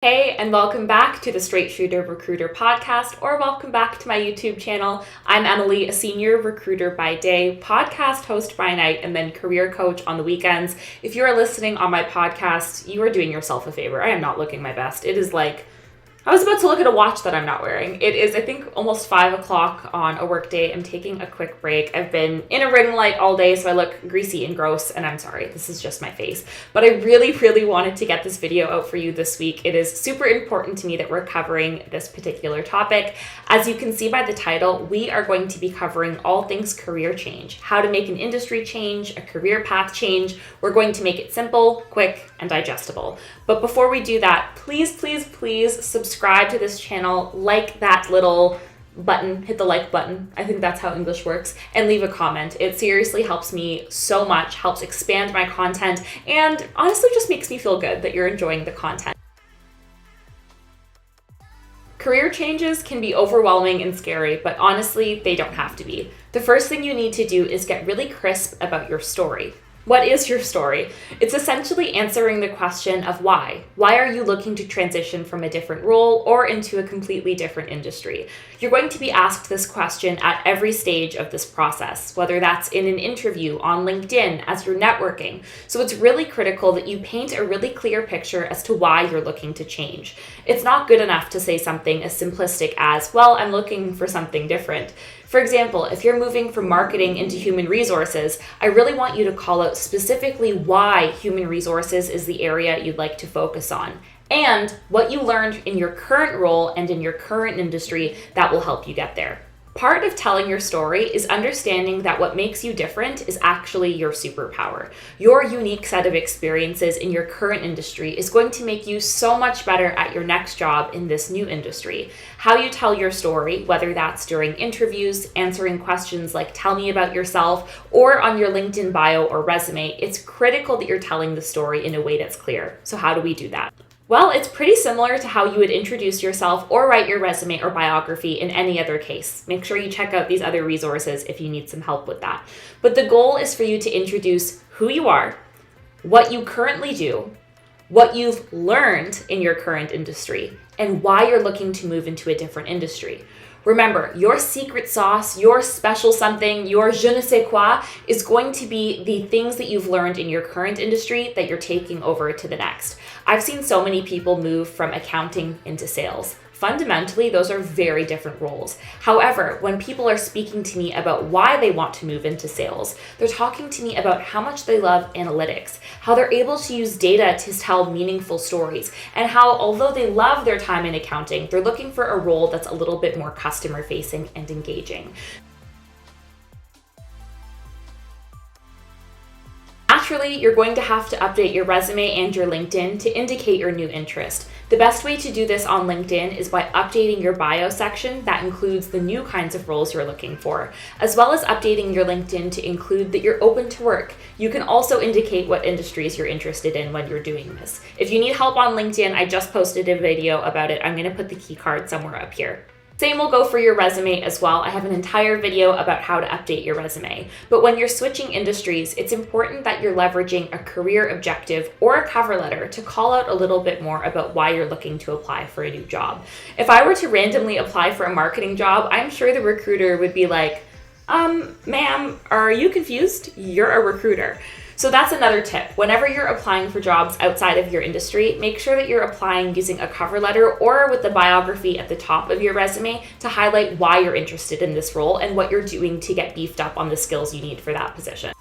Hey, and welcome back to the Straight Shooter Recruiter podcast, or welcome back to my YouTube channel. I'm Emily, a senior recruiter by day, podcast host by night, and then career coach on the weekends. If you are listening on my podcast, you are doing yourself a favor. I am not looking my best. It is like, I was about to look at a watch that I'm not wearing. It is, I think, almost 5 o'clock on a work day. I'm taking a quick break. I've been in a ring light all day, so I look greasy and gross, and I'm sorry, this is just my face. But I really wanted to get this video out for you this week. It is super important to me that we're covering this particular topic. As you can see by the title, we are going to be covering all things career change, how to make an industry change, a career path change. We're going to make it simple, quick, and digestible. But before we do that, please subscribe to this channel, like that little button, hit the like button. I think that's how English works, and leave a comment. It seriously helps me so much, helps expand my content, and honestly just makes me feel good that you're enjoying the content. Career changes can be overwhelming and scary, but honestly, they don't have to be. The first thing you need to do is get really crisp about your story. What is your story? It's essentially answering the question of why. Why are you looking to transition from a different role or into a completely different industry? You're going to be asked this question at every stage of this process, whether that's in an interview, on LinkedIn, as you're networking. So it's really critical that you paint a really clear picture as to why you're looking to change. It's not good enough to say something as simplistic as, well, I'm looking for something different. For example, if you're moving from marketing into human resources, I really want you to call out specifically why human resources is the area you'd like to focus on, and what you learned in your current role and in your current industry that will help you get there. Part of telling your story is understanding that what makes you different is actually your superpower. Your unique set of experiences in your current industry is going to make you so much better at your next job in this new industry. How you tell your story, whether that's during interviews, answering questions like tell me about yourself, or on your LinkedIn bio or resume, it's critical that you're telling the story in a way that's clear. So how do we do that? Well, it's pretty similar to how you would introduce yourself or write your resume or biography in any other case. Make sure you check out these other resources if you need some help with that. But the goal is for you to introduce who you are, what you currently do, what you've learned in your current industry, and why you're looking to move into a different industry. Remember, your secret sauce, your special something, your je ne sais quoi is going to be the things that you've learned in your current industry that you're taking over to the next. I've seen so many people move from accounting into sales. Fundamentally, those are very different roles. However, when people are speaking to me about why they want to move into sales, they're talking to me about how much they love analytics, how they're able to use data to tell meaningful stories, and how, although they love their time in accounting, they're looking for a role that's a little bit more customer-facing and engaging. Naturally, you're going to have to update your resume and your LinkedIn to indicate your new interest. The best way to do this on LinkedIn is by updating your bio section that includes the new kinds of roles you're looking for, as well as updating your LinkedIn to include that you're open to work. You can also indicate what industries you're interested in when you're doing this. If you need help on LinkedIn, I just posted a video about it. I'm going to put the key card somewhere up here. Same will go for your resume as well. I have an entire video about how to update your resume. But when you're switching industries, it's important that you're leveraging a career objective or a cover letter to call out a little bit more about why you're looking to apply for a new job. If I were to randomly apply for a marketing job, I'm sure the recruiter would be like, ma'am, are you confused? You're a recruiter. So that's another tip. Whenever you're applying for jobs outside of your industry, make sure that you're applying using a cover letter or with the biography at the top of your resume to highlight why you're interested in this role and what you're doing to get beefed up on the skills you need for that position.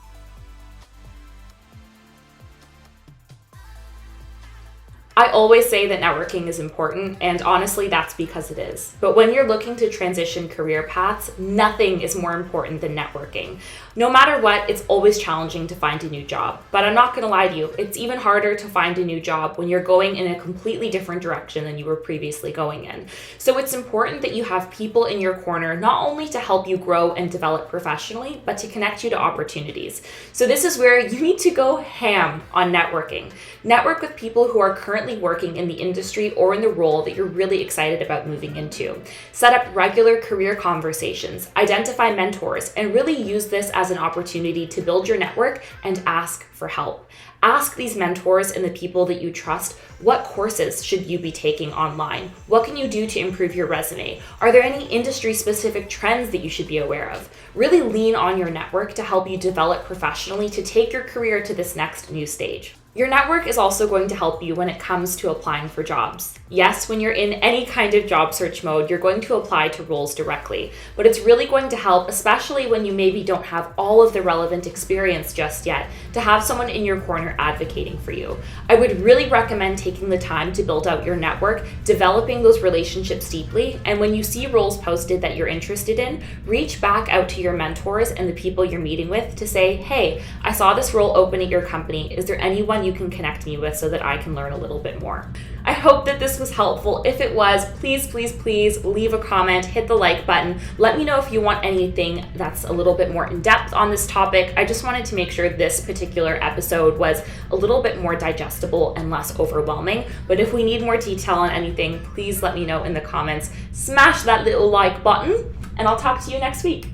I always say that networking is important, and honestly, that's because it is. But when you're looking to transition career paths, nothing is more important than networking. No matter what, it's always challenging to find a new job. But I'm not gonna lie to you, it's even harder to find a new job when you're going in a completely different direction than you were previously going in. So it's important that you have people in your corner, not only to help you grow and develop professionally, but to connect you to opportunities. So this is where you need to go ham on networking. Network with people who are currently currently working in the industry or in the role that you're really excited about moving into. Set up regular career conversations, identify mentors, and really use this as an opportunity to build your network and ask for help. Ask these mentors and the people that you trust, what courses should you be taking online? What can you do to improve your resume? Are there any industry-specific trends that you should be aware of? Really lean on your network to help you develop professionally to take your career to this next new stage. Your network is also going to help you when it comes to applying for jobs. Yes, when you're in any kind of job search mode, you're going to apply to roles directly, but it's really going to help, especially when you maybe don't have all of the relevant experience just yet, to have someone in your corner advocating for you. I would really recommend taking the time to build out your network, developing those relationships deeply, and when you see roles posted that you're interested in, reach back out to your mentors and the people you're meeting with to say, hey, I saw this role open at your company. Is there anyone you can connect me with so that I can learn a little bit more? I hope that this was helpful. If it was, please leave a comment, hit the like button. Let me know if you want anything that's a little bit more in depth on this topic. I just wanted to make sure this particular episode was a little bit more digestible and less overwhelming. But if we need more detail on anything, please let me know in the comments. Smash that little like button, and I'll talk to you next week.